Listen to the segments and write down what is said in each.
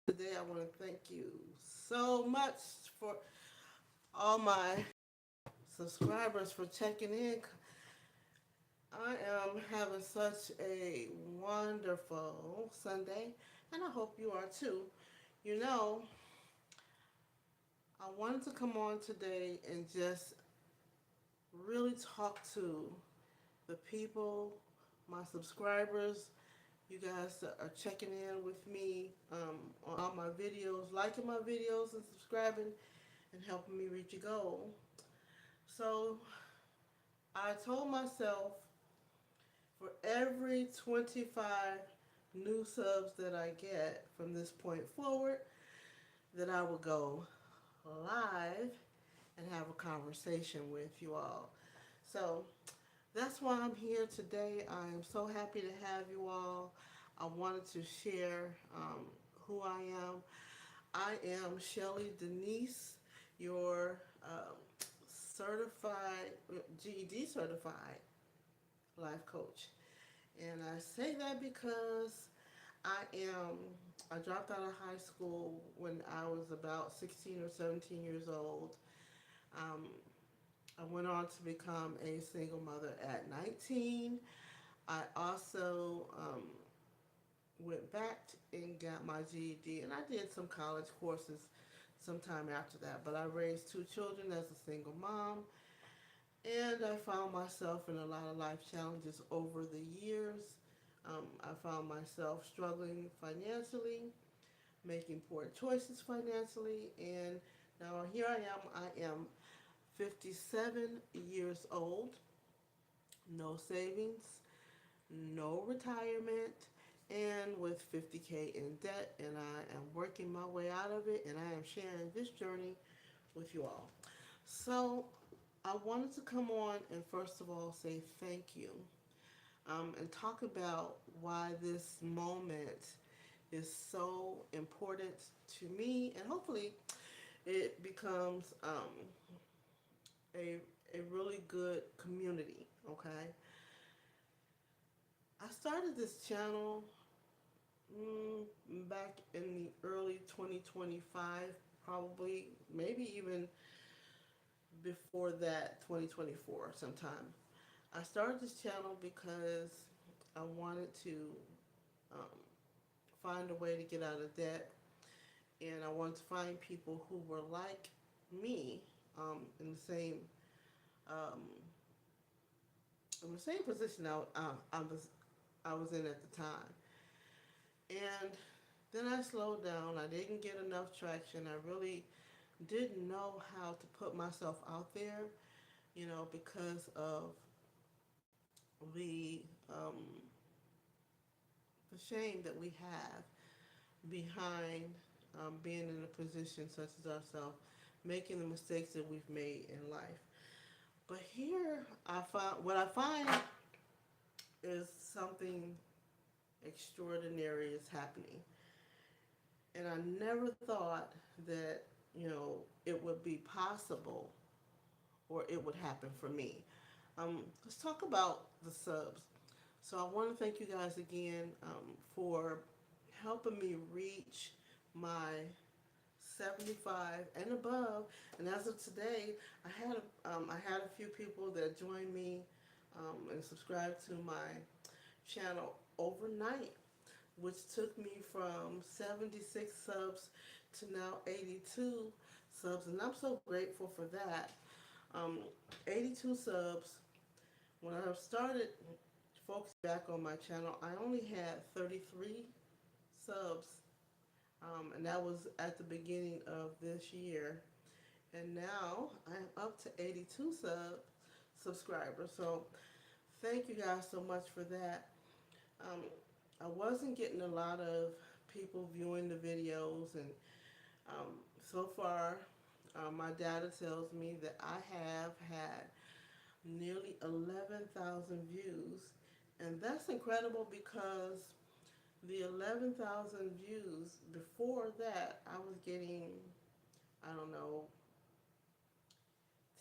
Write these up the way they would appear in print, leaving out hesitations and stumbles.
Today, I want to thank you so much for all my subscribers for checking in. I am having such a wonderful Sunday, and I hope you are too. You know, I wanted to come on today and just really talk to the people, my subscribers, you guys that are checking in with me on all my videos, liking my videos and subscribing and helping me reach a goal. So I told myself for every 25 new subs that I get from this point forward, that I will go live and have a conversation with you all. So that's why I'm here today. I am so happy to have you all. I wanted to share who I am. I am Shelley Denise, your certified, GED certified life coach. And I say that because I dropped out of high school when I was about 16 or 17 years old. Um, I went on to become a single mother at 19. I also went back and got my GED, and I did some college courses sometime after that. But I raised two children as a single mom, and I found myself in a lot of life challenges over the years. I found myself struggling financially, making poor choices financially, and now here I am. I am 57 years old, no savings, no retirement, and with 50K in debt, and I am working my way out of it, and I am sharing this journey with you all. So, I wanted to come on and first of all say thank you and talk about why this moment is so important to me, and hopefully it becomes a, a really good community, okay? I started this channel back in the early 2025, probably, maybe even before that, 2024 sometime. I started this channel because I wanted to um, find a way to get out of debt, and I wanted to find people who were like me in the same um, position I was in at the time. And then I slowed down. I didn't get enough traction. I really didn't know how to put myself out there, because of the um, the shame that we have behind being in a position such as ourselves, making the mistakes that we've made in life. But here, what I find is something extraordinary is happening, and I never thought that it would be possible or it would happen for me. Let's talk about the subs. So I want to thank you guys again for helping me reach my 75 and above. And as of today, I had a few people that joined me and subscribed to my channel overnight, which took me from 76 subs to now 82 subs, and I'm so grateful for that. Um, 82 subs. When I started focusing back on my channel, I only had 33 subs, and that was at the beginning of this year. And now I'm up to 82 subscribers. So thank you guys so much for that. Um, I wasn't getting a lot of people viewing the videos, and so far, my data tells me that I have had nearly 11,000 views, and that's incredible because the 11,000 views before that, I was getting, I don't know,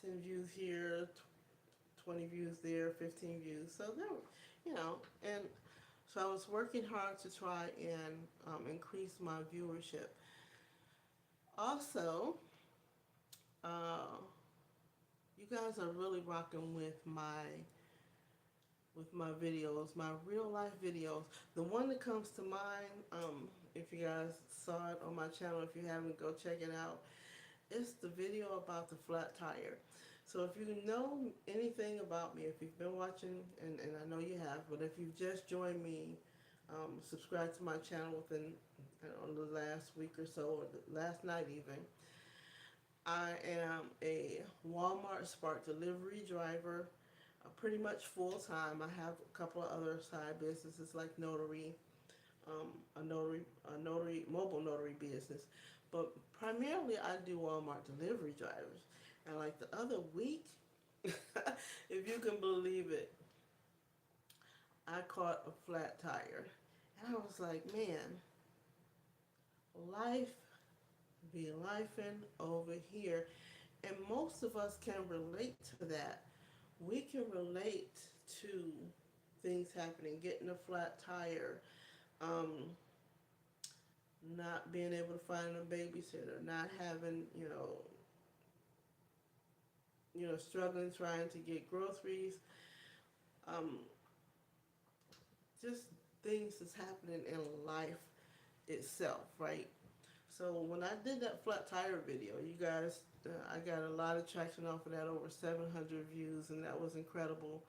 10 views here, 20 views there, 15 views. So there, and So I was working hard to try and increase my viewership. Also, uh, you guys are really rocking with my videos, my real life videos. The one that comes to mind, if you guys saw it on my channel, if you haven't, go check it out. It's the video about the flat tire. So if you know anything about me, if you've been watching, and I know you have, but if you've just joined me, subscribe to my channel within the last week or so, or the last night even, I am a Walmart Spark delivery driver, pretty much full time. I have a couple of other side businesses like notary, mobile notary business, but primarily I do Walmart delivery drivers. And like the other week, if you can believe it, I caught a flat tire, and I was like, man, life be lifing over here, and most of us can relate to that. We can relate to things happening, getting a flat tire, um, not being able to find a babysitter, not having, struggling trying to get groceries, um, just things that's happening in life itself, right? So when I did that flat tire video, you guys, I got a lot of traction off of that, over 700 views, and that was incredible.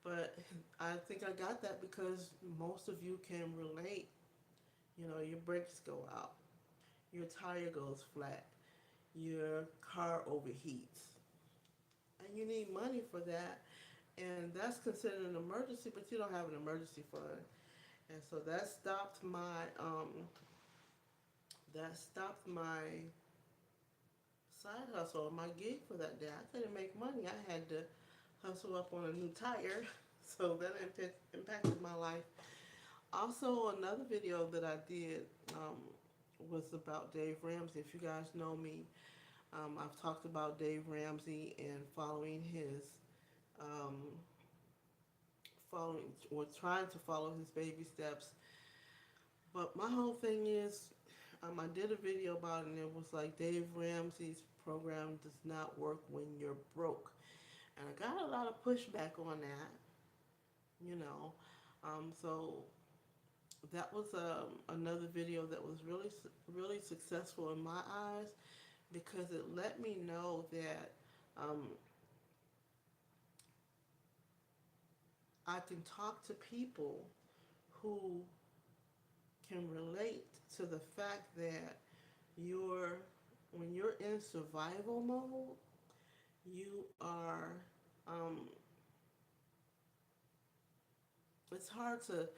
But I think I got that because most of you can relate. Your brakes go out, your tire goes flat, your car overheats, and you need money for that. And that's considered an emergency, but you don't have an emergency fund. And so that stopped my side hustle, my gig for that day. I couldn't make money. I had to hustle up on a new tire. So that impacted my life. Also, another video that I did was about Dave Ramsey. If you guys know me, I've talked about Dave Ramsey and um, following or trying to follow his baby steps. But my whole thing is, I did a video about it, and it was like Dave Ramsey's program does not work when you're broke, and I got a lot of pushback on that. You know, so that was another video that was really successful in my eyes because it let me know that um, I can talk to people who can relate to the fact that you're when you're in survival mode, you are it's hard to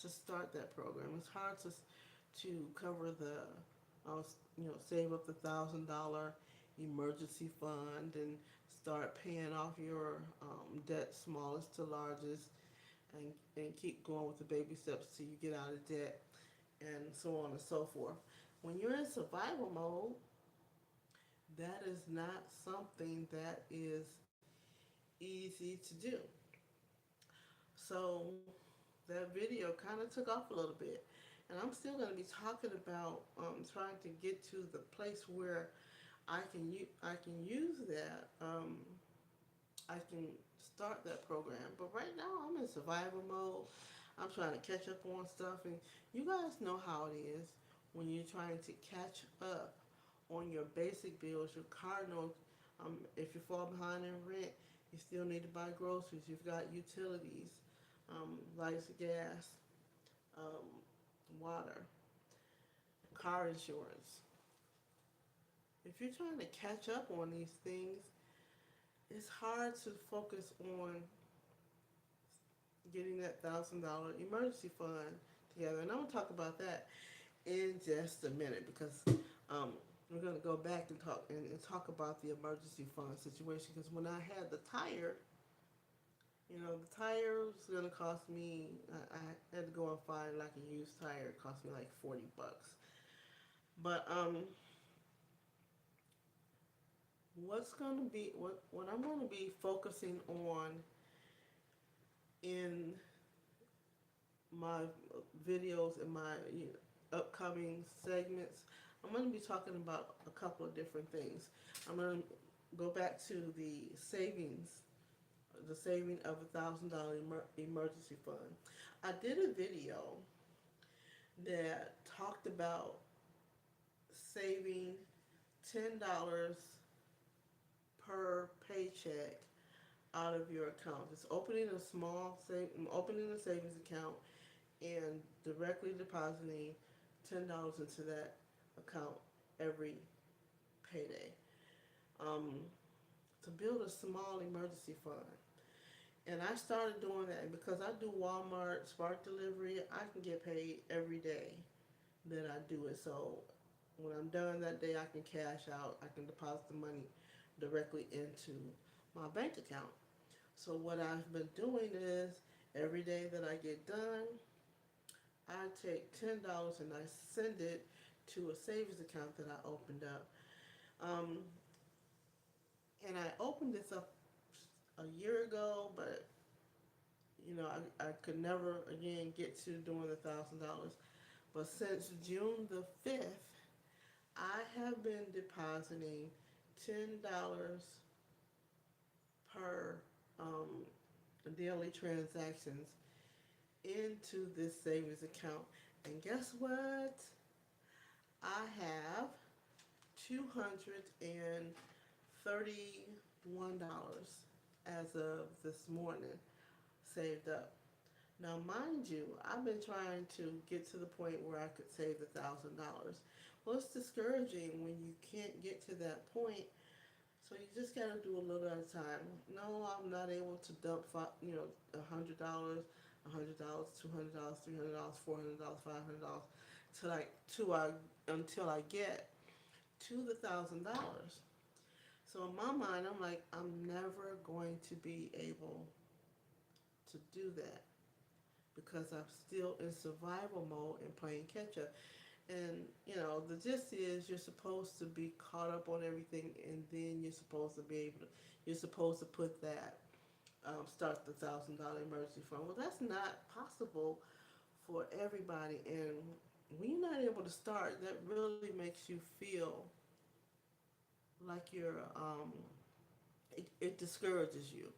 start that program. It's hard to cover uh, save up the $1,000 emergency fund and start paying off your debt, smallest to largest, and keep going with the baby steps till you get out of debt, and so on and so forth. When you're in survival mode, that is not something that is easy to do. So that video kind of took off a little bit, and I'm still going to be talking about trying to get to the place where I can use that. I can start that program, but right now I'm in survival mode. I'm trying to catch up on stuff, and you guys know how it is when you're trying to catch up on your basic bills. Your car note, if you fall behind in rent, you still need to buy groceries. You've got utilities, lights, gas, um, water, car insurance. If you're trying to catch up on these things, it's hard to focus on getting that $1,000 emergency fund together. And I'm going to talk about that in just a minute because we're going to go back and talk about the emergency fund situation. Because when I had the tire, the tire was going to cost me, I had to go and find like a used tire. It cost me like $40. But what I'm going to be focusing on in my videos and my upcoming segments, I'm going to be talking about a couple of different things. I'm going to go back to the saving of $1,000 emergency fund. I did a video that talked about saving $10 per paycheck out of your account. Just opening a savings account and directly depositing $10 into that account every payday. Um, to build a small emergency fund. And I started doing that because I do Walmart Spark Delivery. I can get paid every day that I do it. So when I'm done that day, I can cash out. I can deposit the money directly into my bank account. So what I've been doing is every day that I get done, I take $10 and I send it to a savings account that I opened up. Um, and I opened this up a year ago, but I could never again get to doing $1,000. But since June the 5th, I have been depositing $10 per daily transactions into this savings account. And guess what? I have $231 as of this morning saved up. Now, mind you, I've been trying to get to the point where I could save $1,000. Well, it's discouraging when you can't get to that point. So you just gotta do a little at a time. No, I'm not able to dump, $100, $100, $200, $300, $400, $500, until I get to the $1,000. So in my mind, I'm like, I'm never going to be able to do that because I'm still in survival mode and playing catch up. And the gist is you're supposed to be caught up on everything, and then you're supposed to put that start the $1,000 emergency fund. Well, that's not possible for everybody, and when you're not able to start, that really makes you feel like it discourages you.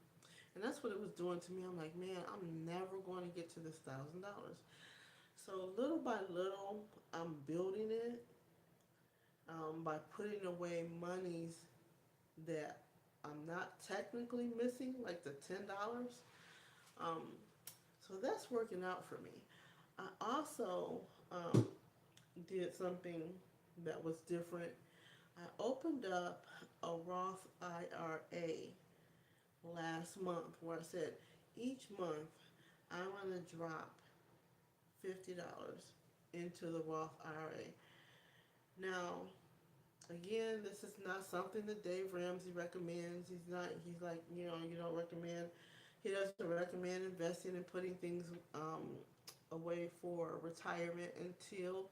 And that's what it was doing to me. I'm like, man, I'm never going to get to this $1,000. So little by little, I'm building it by putting away monies that I'm not technically missing, like the $10. Um, so that's working out for me. I also did something that was different. I opened up a Roth IRA last month where I said each month I'm going to drop $50 into the Roth IRA. Now, again, this is not something that Dave Ramsey recommends. He's like, you don't recommend, he doesn't recommend investing and putting things away for retirement until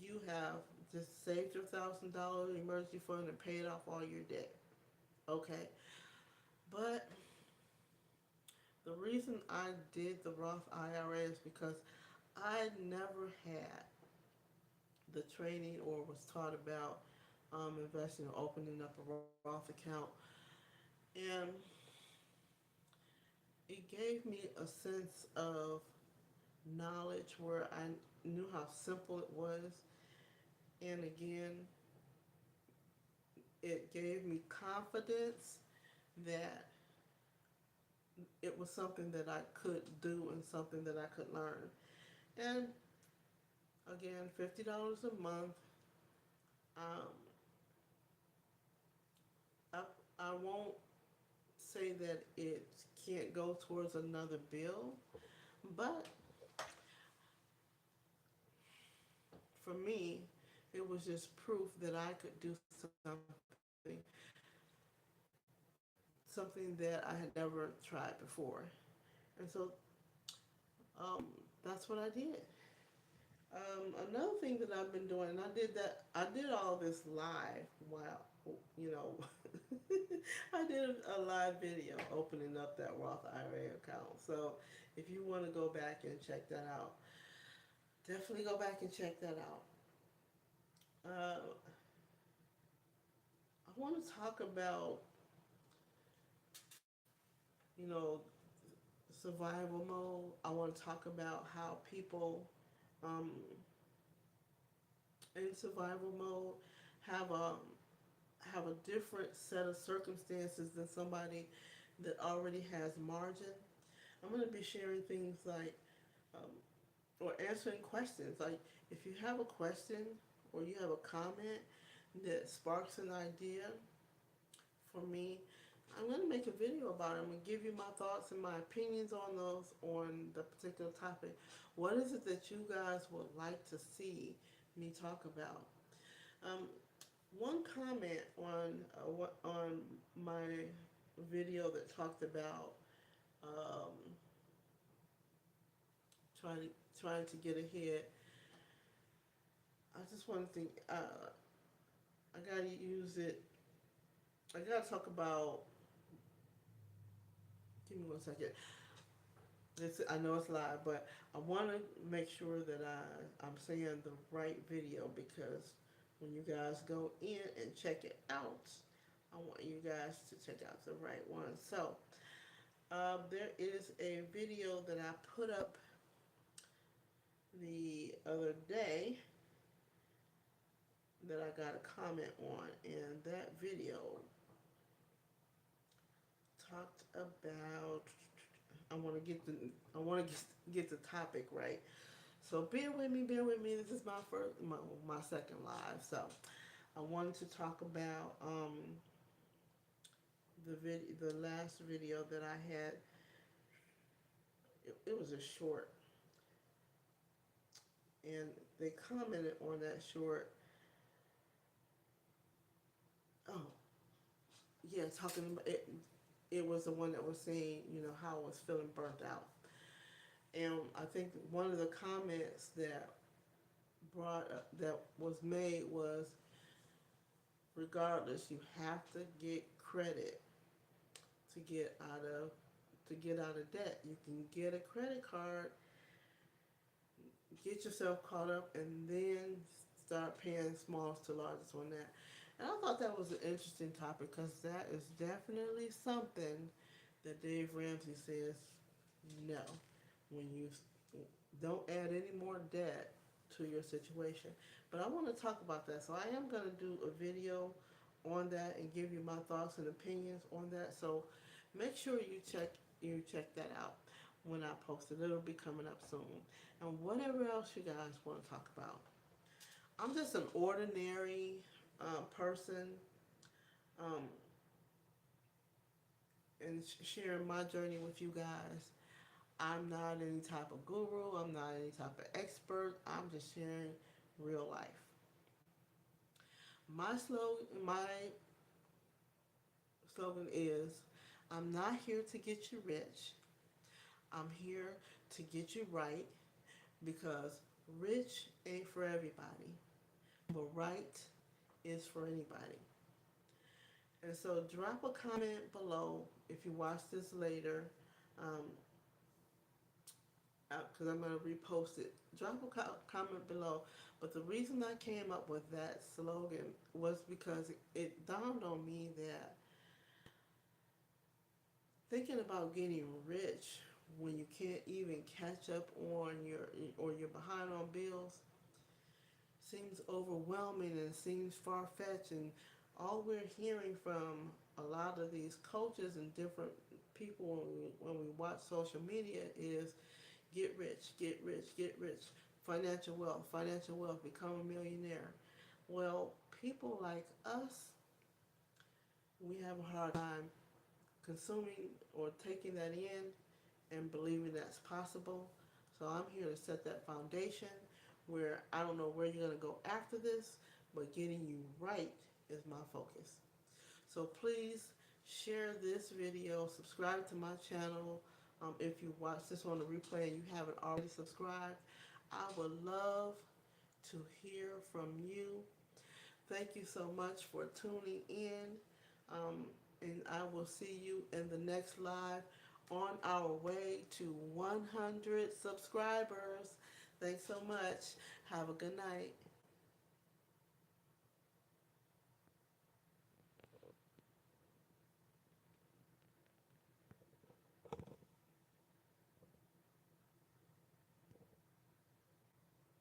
you have just saved your $1,000 emergency fund and paid off all your debt. Okay. But the reason I did the Roth IRA is because I never had the training or was taught about investing or opening up a Roth account. And it gave me a sense of knowledge where I knew how simple it was. And again, it gave me confidence that it was something that I could do and something that I could learn. And again, $50 a month. Um, I, I won't say that it can't go towards another bill, but for me, it was just proof that I could do something that I had never tried before. And so that's what I did. Another thing that I've been doing, and I did all this live while, you know, I did a live video opening up that Roth IRA account. So if you want to go back and check that out, definitely go back and check that out. Uh, I want to talk about, you know, survival mode. I want to talk about how people um, in survival mode have a have a different set of circumstances than somebody that already has margin. I'm going to be sharing things like, um, or answering questions. Like, if you have a question or you have a comment that sparks an idea for me, I'm going to make a video about it. I'm going to give you my thoughts and my opinions on those, on the particular topic. What is it that you guys would like to see me talk about? Um, One comment on my video that talked about um, trying to get ahead. I just want to think. I gotta use it. I gotta talk about. Give me 1 second. I know it's live, but I want to make sure that I'm saying the right video, because when you guys go in and check it out, I want you guys to check out the right one. So there is a video that I put up the other day that I got a comment on, and that video talked about. I want to get the I want to get the topic right. So bear with me, bear with me. This is my second live. So I wanted to talk about the last video that I had. It was a short, and they commented on that short. Oh, yeah, talking about it. It was the one that was saying, how I was feeling burnt out. And I think one of the comments that was made was, regardless, you have to get credit to get out of debt. You can get a credit card, get yourself caught up, and then start paying smallest to largest on that. And I thought that was an interesting topic, because that is definitely something that Dave Ramsey says no. When you don't add any more debt to your situation. But I want to talk about that. So I am going to do a video on that and give you my thoughts and opinions on that. So make sure you check that out when I post it. It'll be coming up soon. And whatever else you guys want to talk about. I'm just an ordinary person, um, and sharing my journey with you guys. I'm not any type of guru. I'm not any type of expert. I'm just sharing real life. My slogan is, I'm not here to get you rich. I'm here to get you right, because rich ain't for everybody, but right is for anybody. And so drop a comment below if you watch this later, um, because I'm going to repost it. Drop a comment below. But the reason I came up with that slogan was because it dawned on me that thinking about getting rich when you can't even catch up on or you're behind on bills seems overwhelming and seems far-fetched. And all we're hearing from a lot of these coaches and different people when we watch social media is, get rich, get rich, get rich, financial wealth, become a millionaire. Well, people like us, we have a hard time consuming or taking that in and believing that's possible. So I'm here to set that foundation where I don't know where you're going to go after this, but getting you right is my focus. So please share this video, subscribe to my channel. If you watch this on the replay and you haven't already subscribed, I would love to hear from you. Thank you so much for tuning in. Um, and I will see you in the next live on our way to 100 subscribers. Thanks so much. Have a good night.